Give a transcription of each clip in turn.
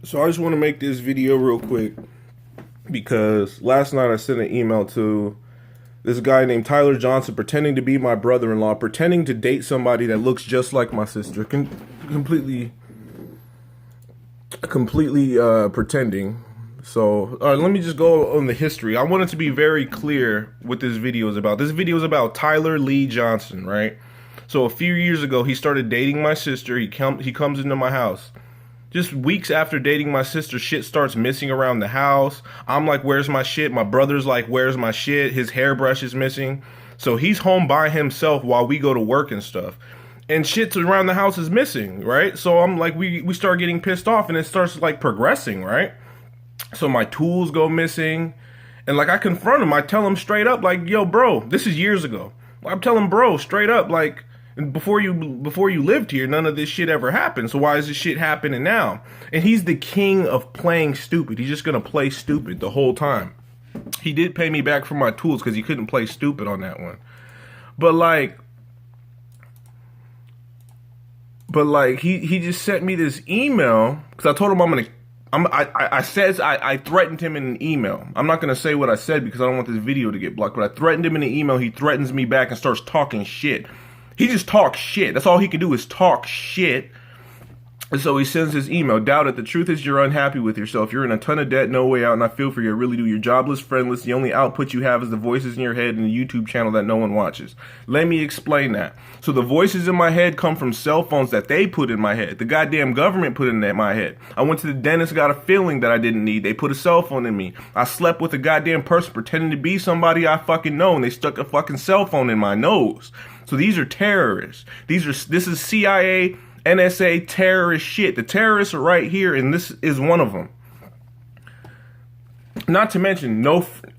So I just want to make this video real quick because last night I sent an email to this guy named Tyler Johnson pretending to be my brother-in-law, pretending to date somebody that looks just like my sister, completely pretending. So, all right, let me just go on the history. I want it to be very clear what this video is about. This video is about Tyler Lee Johnson, right? So a few years ago, he started dating my sister. He comes into my house. Just weeks after dating my sister, shit starts missing around the house. I'm like, where's my shit? My brother's like, where's my shit? His hairbrush is missing. So he's home by himself while we go to work and stuff. And shit around the house is missing, right? So I'm like, we start getting pissed off and it starts like progressing, right? So my tools go missing. And like I confront him. I tell him straight up, like, yo, bro, this is years ago. I'm telling bro straight up, like, before you lived here, none of this shit ever happened. So why is this shit happening now? And he's the king of playing stupid. He's just gonna play stupid the whole time. He did pay me back for my tools because he couldn't play stupid on that one. But like he just sent me this email because I told him I threatened him in an email. I'm not gonna say what I said because I don't want this video to get blocked. But I threatened him in an email. He threatens me back and starts talking shit. He just talks shit. That's all he can do is talk shit. And so he sends his email. Doubt it. The truth is you're unhappy with yourself. You're in a ton of debt, no way out, and I feel for you. I really do. You're jobless, friendless. The only output you have is the voices in your head and the YouTube channel that no one watches. Let me explain that. So the voices in my head come from cell phones that they put in my head. The goddamn government put in my head. I went to the dentist, got a filling that I didn't need. They put a cell phone in me. I slept with a goddamn person pretending to be somebody I fucking know, and they stuck a fucking cell phone in my nose. So these are terrorists. This is CIA, NSA terrorist shit. The terrorists are right here, and this is one of them. Not to mention,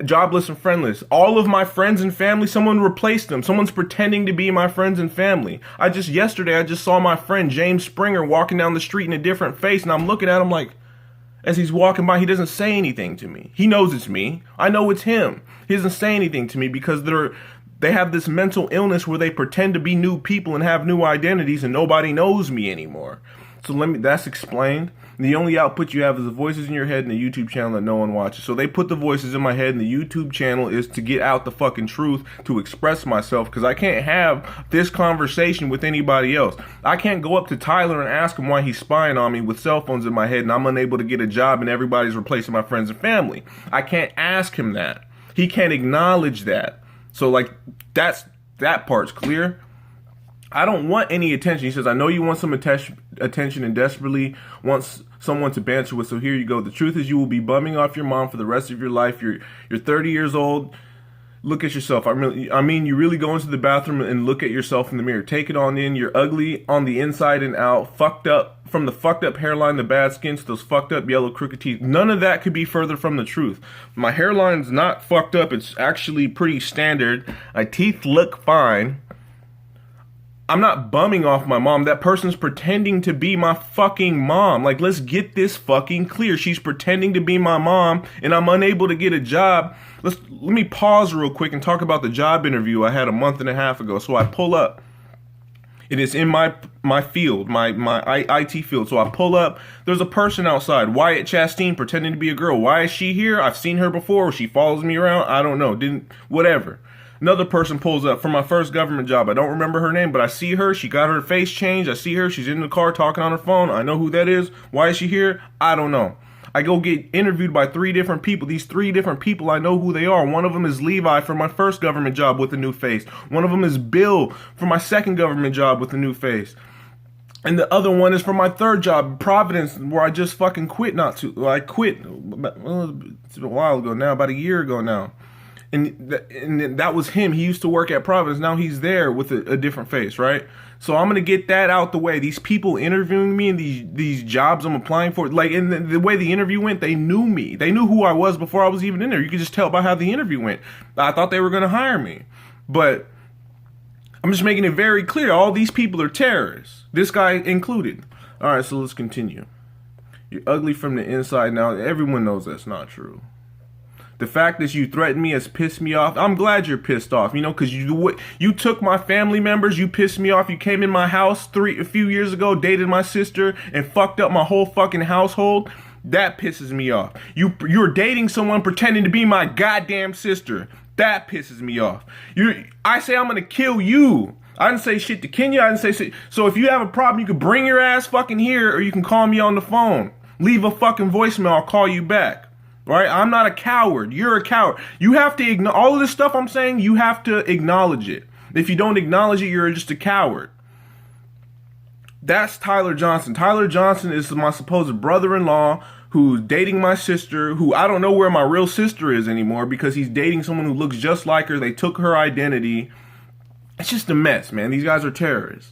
jobless and friendless. All of my friends and family, someone replaced them. Someone's pretending to be my friends and family. Yesterday, I just saw my friend James Springer walking down the street in a different face, and I'm looking at him like, as he's walking by, he doesn't say anything to me. He knows it's me. I know it's him. He doesn't say anything to me because they have this mental illness where they pretend to be new people and have new identities and nobody knows me anymore. So that's explained. The only output you have is the voices in your head and the YouTube channel that no one watches. So they put the voices in my head and the YouTube channel is to get out the fucking truth, to express myself, because I can't have this conversation with anybody else. I can't go up to Tyler and ask him why he's spying on me with cell phones in my head and I'm unable to get a job and everybody's replacing my friends and family. I can't ask him that. He can't acknowledge that. So like that part's clear. I don't want any attention. He says, I know you want some attention and desperately wants someone to banter with. So here you go. The truth is you will be bumming off your mom for the rest of your life. You're 30 years old. Look at yourself. I mean, you really go into the bathroom and look at yourself in the mirror. Take it on in. You're ugly on the inside and out. Fucked up from the fucked up hairline, the bad skin, to those fucked up yellow crooked teeth. None of that could be further from the truth. My hairline's not fucked up. It's actually pretty standard. My teeth look fine. I'm not bumming off my mom. That person's pretending to be my fucking mom. Like, let's get this fucking clear. She's pretending to be my mom, and I'm unable to get a job. Let me pause real quick and talk about the job interview I had a month and a half ago. So I pull up. It is in my field, my IT field. So I pull up. There's a person outside, Wyatt Chastain, pretending to be a girl. Why is she here? I've seen her before. She follows me around. I don't know. Whatever. Another person pulls up for my first government job. I don't remember her name, but I see her. She got her face changed. I see her. She's in the car talking on her phone. I know who that is. Why is she here? I don't know. I go get interviewed by 3 different people. These 3 different people, I know who they are. One of them is Levi for my first government job with a new face. One of them is Bill for my second government job with a new face. And the other one is for my third job, Providence, where I just fucking quit I quit it's a while ago now, about a year ago now. And that was him. He used to work at Providence. Now he's there with a different face, right? So I'm going to get that out the way. These people interviewing me and these jobs I'm applying for, like, and the way the interview went, they knew me. They knew who I was before I was even in there. You could just tell by how the interview went. I thought they were going to hire me. But I'm just making it very clear. All these people are terrorists. This guy included. All right, so let's continue. You're ugly from the inside. Now, everyone knows that's not true. The fact that you threatened me has pissed me off. I'm glad you're pissed off, because you took my family members, you pissed me off. You came in my house a few years ago, dated my sister, and fucked up my whole fucking household. That pisses me off. You're dating someone pretending to be my goddamn sister. That pisses me off. I say I'm gonna kill you. I didn't say shit to Kenya. I didn't say shit. So if you have a problem, you can bring your ass fucking here, or you can call me on the phone. Leave a fucking voicemail. I'll call you back. Right? I'm not a coward. You're a coward. You have to ignore all of this stuff I'm saying. You have to acknowledge it. If you don't acknowledge it, you're just a coward. That's Tyler Johnson. Tyler Johnson is my supposed brother-in-law who's dating my sister, who I don't know where my real sister is anymore because he's dating someone who looks just like her. They took her identity. It's just a mess, man. These guys are terrorists.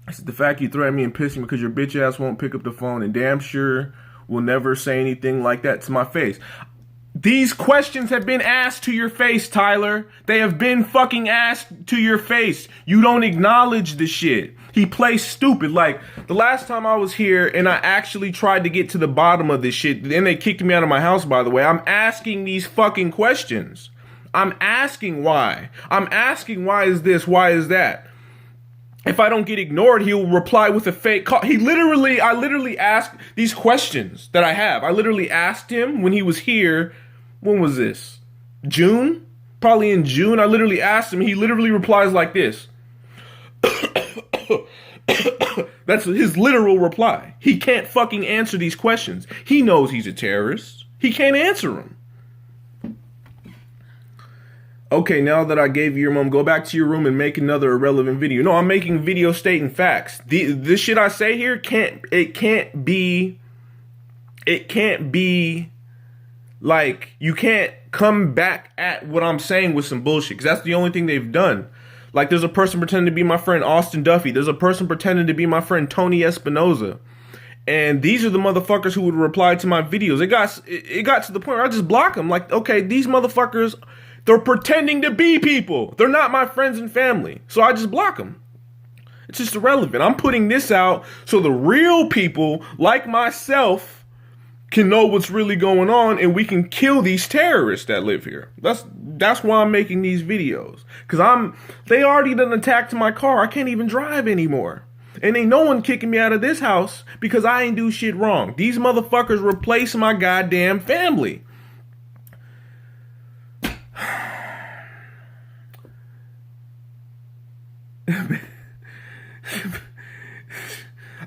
It's the fact you threaten me and piss me because your bitch ass won't pick up the phone and damn sure will never say anything like that to my face. These questions have been asked to your face, Tyler. They have been fucking asked to your face. You don't acknowledge the shit. He plays stupid. Like, the last time I was here and I actually tried to get to the bottom of this shit, and they kicked me out of my house, by the way, I'm asking these fucking questions. I'm asking why. I'm asking why is this, why is that? If I don't get ignored, he'll reply with a fake call. I literally asked these questions that I have. I literally asked him when he was here. When was this? June? Probably in June. I literally asked him. He literally replies like this. That's his literal reply. He can't fucking answer these questions. He knows he's a terrorist. He can't answer them. Okay, now that I gave you your mom, go back to your room and make another irrelevant video. No, I'm making video stating facts. This shit I say here can't be like, you can't come back at what I'm saying with some bullshit, because that's the only thing they've done. Like, there's a person pretending to be my friend Austin Duffy. There's a person pretending to be my friend Tony Espinoza. And these are the motherfuckers who would reply to my videos. It got to the point where I just block them. Like, okay, these motherfuckers, they're pretending to be people. They're not my friends and family. So I just block them. It's just irrelevant. I'm putting this out so the real people like myself can know what's really going on, and we can kill these terrorists that live here. That's why I'm making these videos. Because they already done attacked my car. I can't even drive anymore. And ain't no one kicking me out of this house because I ain't do shit wrong. These motherfuckers replace my goddamn family.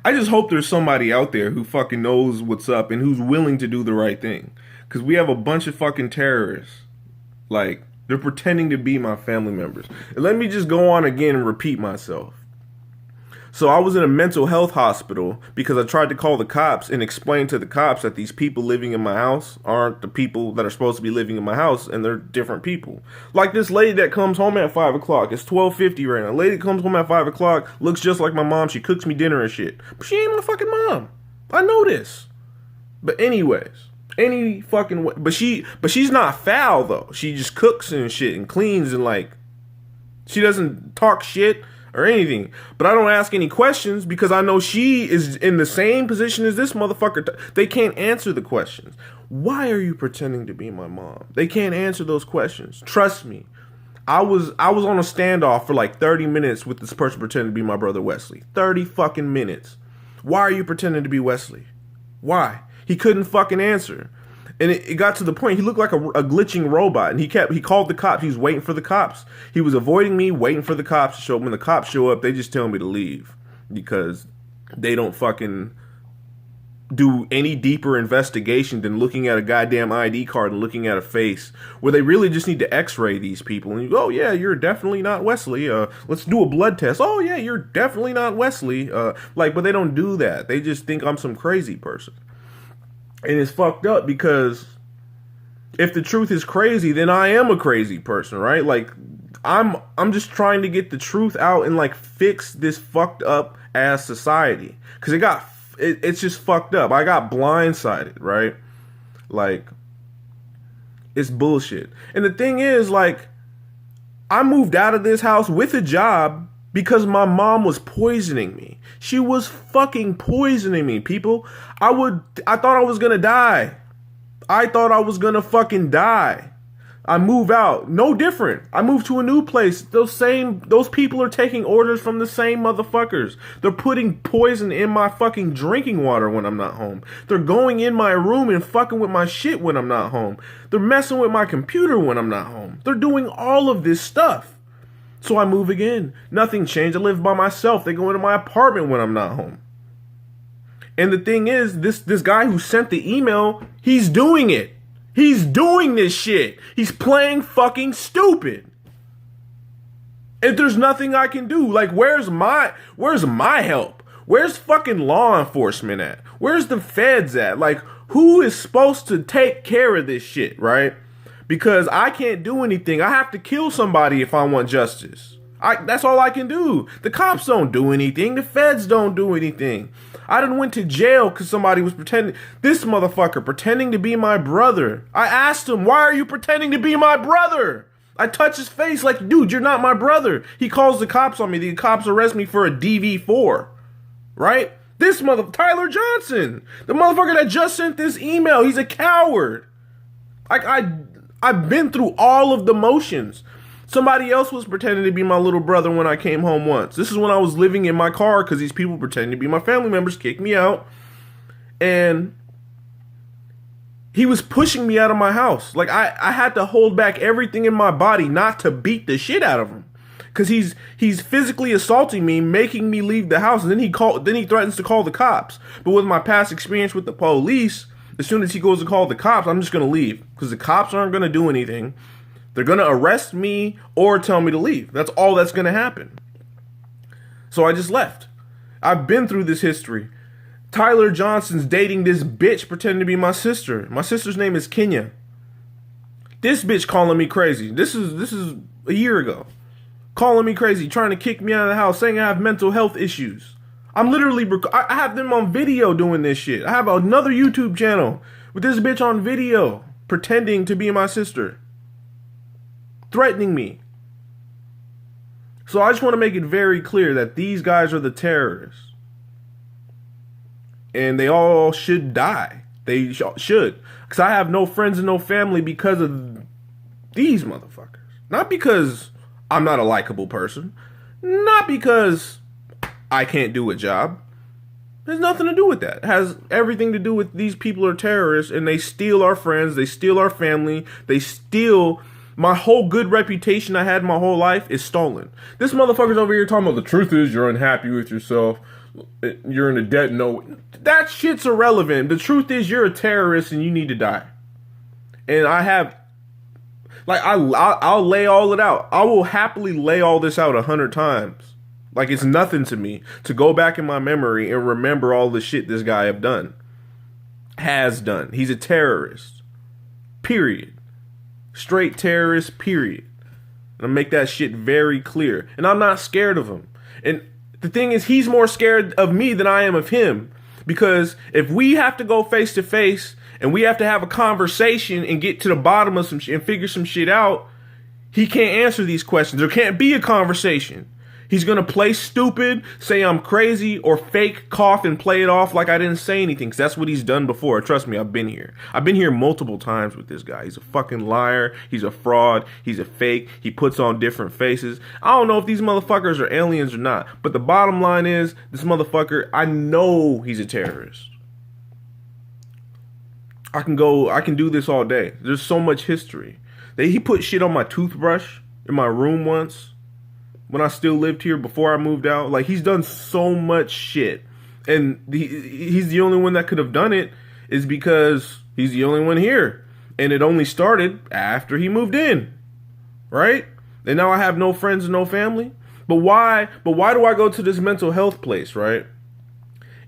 I just hope there's somebody out there who fucking knows what's up and who's willing to do the right thing. Because we have a bunch of fucking terrorists. Like, they're pretending to be my family members. And let me just go on again and repeat myself. So I was in a mental health hospital because I tried to call the cops and explain to the cops that these people living in my house aren't the people that are supposed to be living in my house, and they're different people. Like this lady that comes home at 5 o'clock. It's 12:50 right now. A lady comes home at 5 o'clock, looks just like my mom. She cooks me dinner and shit. But she ain't my fucking mom. I know this. But anyways, any fucking way. But she's not foul though. She just cooks and shit and cleans and like, she doesn't talk shit or anything. But I don't ask any questions because I know she is in the same position as this motherfucker. They can't answer the questions. Why are you pretending to be my mom? They can't answer those questions. Trust me. I was on a standoff for like 30 minutes with this person pretending to be my brother Wesley. 30 fucking minutes. Why are you pretending to be Wesley? Why? He couldn't fucking answer. And it got to the point, he looked like a glitching robot. And he called the cops. He was waiting for the cops. He was avoiding me, waiting for the cops to show up. When the cops show up, they just tell me to leave. Because they don't fucking do any deeper investigation than looking at a goddamn ID card and looking at a face. Where they really just need to x-ray these people. And you go, oh yeah, you're definitely not Wesley. Let's do a blood test. Oh yeah, you're definitely not Wesley. But they don't do that. They just think I'm some crazy person. And it's fucked up because if the truth is crazy, then I am a crazy person, right? Like, I'm just trying to get the truth out and like fix this fucked up ass society. Cause it's just fucked up. I got blindsided, right? Like, it's bullshit. And the thing is, like, I moved out of this house with a job because my mom was poisoning me. She was fucking poisoning me, people. I thought I was gonna die. I thought I was gonna fucking die. I move out. No different. I move to a new place. Those people are taking orders from the same motherfuckers. They're putting poison in my fucking drinking water when I'm not home. They're going in my room and fucking with my shit when I'm not home. They're messing with my computer when I'm not home. They're doing all of this stuff. So I move again. Nothing changed. I live by myself. They go into my apartment when I'm not home. And the thing is, this guy who sent the email, he's doing it. He's doing this shit. He's playing fucking stupid. And there's nothing I can do. Like, where's my help? Where's fucking law enforcement at? Where's the feds at? Like, who is supposed to take care of this shit, right? Because I can't do anything. I have to kill somebody if I want justice. That's all I can do. The cops don't do anything. The feds don't do anything. I done went to jail because somebody was pretending. This motherfucker pretending to be my brother. I asked him, why are you pretending to be my brother? I touch his face like, dude, you're not my brother. He calls the cops on me. The cops arrest me for a DV4. Right? This Tyler Johnson. The motherfucker that just sent this email. He's a coward. I've been through all of the motions. Somebody else was pretending to be my little brother when I came home once. This is when I was living in my car because these people pretending to be my family members kicked me out. And he was pushing me out of my house. Like, I had to hold back everything in my body not to beat the shit out of him. Because he's physically assaulting me, making me leave the house. And then he threatens to call the cops. But with my past experience with the police, as soon as he goes to call the cops, I'm just going to leave. Because the cops aren't going to do anything. They're going to arrest me or tell me to leave. That's all that's going to happen. So I just left. I've been through this history. Tyler Johnson's dating this bitch pretending to be my sister. My sister's name is Kenya. This bitch calling me crazy. This is a year ago. Calling me crazy, trying to kick me out of the house, saying I have mental health issues. I'm literally, I have them on video doing this shit. I have another YouTube channel with this bitch on video pretending to be my sister. Threatening me. So I just want to make it very clear that these guys are the terrorists. And they all should die. They should. Because I have no friends and no family because of these motherfuckers. Not because I'm not a likable person. Not because I can't do a job. There's nothing to do with that. It has everything to do with these people are terrorists and they steal our friends. They steal our family. They steal... My whole good reputation I had my whole life is stolen. This motherfucker's over here talking about the truth is you're unhappy with yourself. You're in a debt. No, that shit's irrelevant. The truth is you're a terrorist and you need to die. And I have, like, I'll lay all it out. I will happily lay all this out 100 times. Like, it's nothing to me to go back in my memory and remember all the shit this guy has done. He's a terrorist. Period. Straight terrorist, period. And I make that shit very clear. And I'm not scared of him. And the thing is, he's more scared of me than I am of him. Because if we have to go face to face and we have to have a conversation and get to the bottom of some shit and figure some shit out, he can't answer these questions. There can't be a conversation. He's going to play stupid, say I'm crazy, or fake cough and play it off like I didn't say anything. Because that's what he's done before. Trust me, I've been here. I've been here multiple times with this guy. He's a fucking liar. He's a fraud. He's a fake. He puts on different faces. I don't know if these motherfuckers are aliens or not. But the bottom line is, this motherfucker, I know he's a terrorist. I can do this all day. There's so much history. He put shit on my toothbrush in my room once. When I still lived here before I moved out. Like, he's done so much shit. And he's the only one that could have done it is because he's the only one here. And it only started after he moved in. Right? And now I have no friends and no family. But why do I go to this mental health place, right?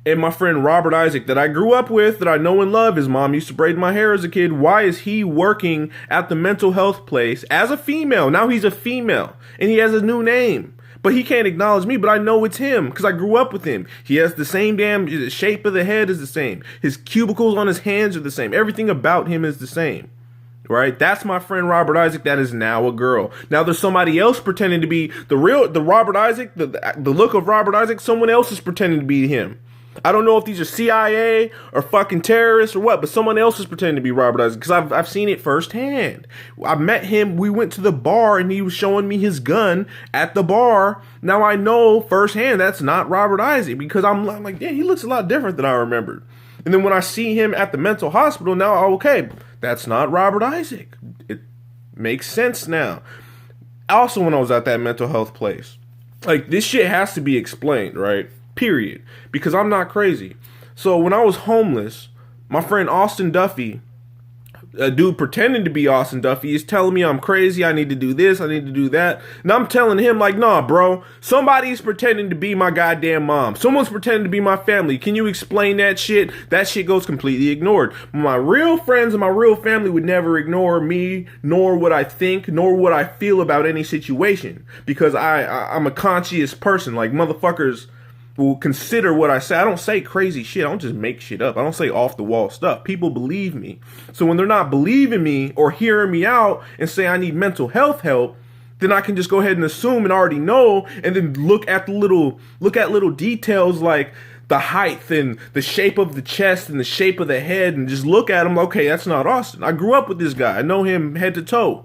And my friend Robert Isaac that I grew up with, that I know and love, his mom used to braid my hair as a kid. Why is he working at the mental health place as a female? Now he's a female and he has a new name, but he can't acknowledge me, but I know it's him because I grew up with him. He has the same the shape of the head is the same. His cubicles on his hands are the same. Everything about him is the same. Right? That's my friend Robert Isaac. That is now a girl. Now there's somebody else pretending to be the Robert Isaac, the look of Robert Isaac. Someone else is pretending to be him. I don't know if these are CIA or fucking terrorists or what, but someone else is pretending to be Robert Isaac because I've seen it firsthand. I met him. We went to the bar and he was showing me his gun at the bar. Now I know firsthand that's not Robert Isaac because I'm like, yeah, he looks a lot different than I remembered. And then when I see him at the mental hospital, now, okay, that's not Robert Isaac. It makes sense now. Also, when I was at that mental health place, like, this shit has to be explained, right? Period. Because I'm not crazy. So when I was homeless, my friend Austin Duffy, a dude pretending to be Austin Duffy, is telling me I'm crazy, I need to do this, I need to do that. And I'm telling him, like, nah, bro, somebody's pretending to be my goddamn mom. Someone's pretending to be my family. Can you explain that shit? That shit goes completely ignored. My real friends and my real family would never ignore me, nor what I think, nor what I feel about any situation. Because I'm a conscious person. Like, motherfuckers will consider what I say. I don't say crazy shit. I don't just make shit up. I don't say off the wall stuff. People believe me. So when they're not believing me or hearing me out and say I need mental health help, then I can just go ahead and assume and already know, and then look at little details like the height and the shape of the chest and the shape of the head, and just look at him. Okay, that's not Austin. I grew up with this guy. I know him head to toe.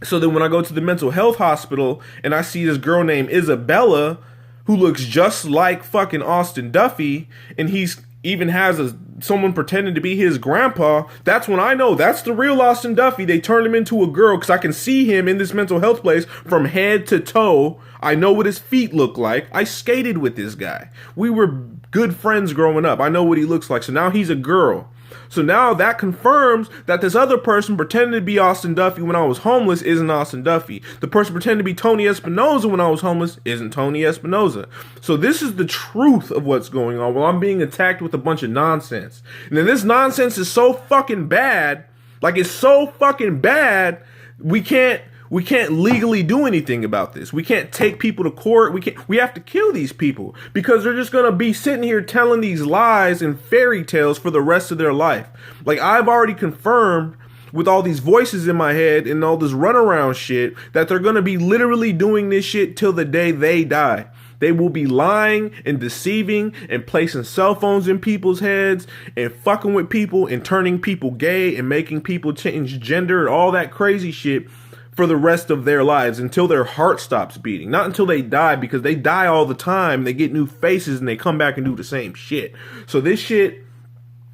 So then when I go to the mental health hospital and I see this girl named Isabella who looks just like fucking Austin Duffy, and he's even has someone pretending to be his grandpa, that's when I know that's the real Austin Duffy. They turned him into a girl because I can see him in this mental health place from head to toe. I know what his feet look like. I skated with this guy. We were good friends growing up. I know what he looks like. So now he's a girl. So now that confirms that this other person pretending to be Austin Duffy when I was homeless isn't Austin Duffy. The person pretending to be Tony Espinoza when I was homeless isn't Tony Espinoza. So this is the truth of what's going on while I'm being attacked with a bunch of nonsense. And then this nonsense is so fucking bad, like it's so fucking bad, we can't legally do anything about this. We can't take people to court. We have to kill these people because they're just going to be sitting here telling these lies and fairy tales for the rest of their life. Like, I've already confirmed with all these voices in my head and all this runaround shit that they're going to be literally doing this shit till the day they die. They will be lying and deceiving and placing cell phones in people's heads and fucking with people and turning people gay and making people change gender and all that crazy shit for the rest of their lives until their heart stops beating. Not until they die, because they die all the time. They get new faces and they come back and do the same shit. So this shit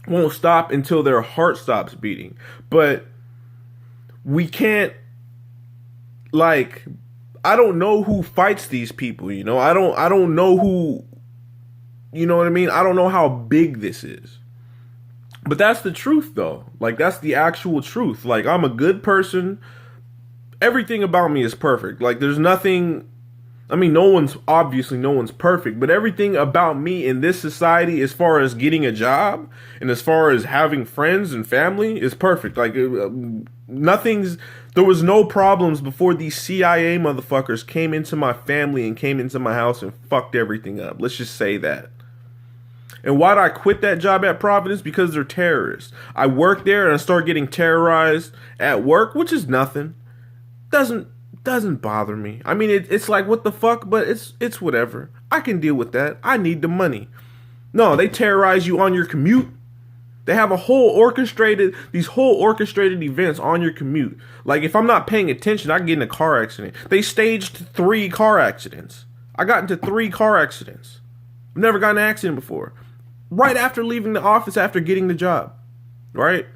won't stop until their heart stops beating. But we can't, like, I don't know who fights these people, you know? I don't know who, you know what I mean? I don't know how big this is. But that's the truth, though. Like, that's the actual truth. Like, I'm a good person. Everything about me is perfect. Like, there's nothing, I mean, no one's perfect, but everything about me in this society, as far as getting a job and as far as having friends and family, is perfect. Like, there was no problems before these CIA motherfuckers came into my family and came into my house and fucked everything up. Let's just say that. And why'd I quit that job at Providence? Because they're terrorists. I worked there and I started getting terrorized at work, which is nothing. Doesn't bother me. I mean, it's like, what the fuck, but it's whatever. I can deal with that. I need the money. No, they terrorize you on your commute. They have these whole orchestrated events on your commute. Like, if I'm not paying attention, I get in a car accident. They staged 3 car accidents. I got into 3 car accidents. I've never gotten in an accident before. Right after leaving the office, after getting the job. Right?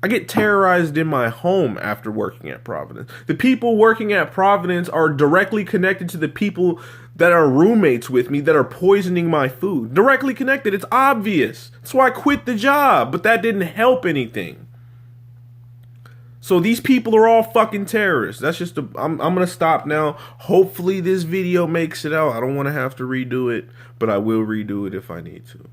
I get terrorized in my home after working at Providence. The people working at Providence are directly connected to the people that are roommates with me that are poisoning my food. Directly connected. It's obvious. That's why I quit the job, but that didn't help anything. So these people are all fucking terrorists. That's just I'm going to stop now. Hopefully this video makes it out. I don't want to have to redo it, but I will redo it if I need to.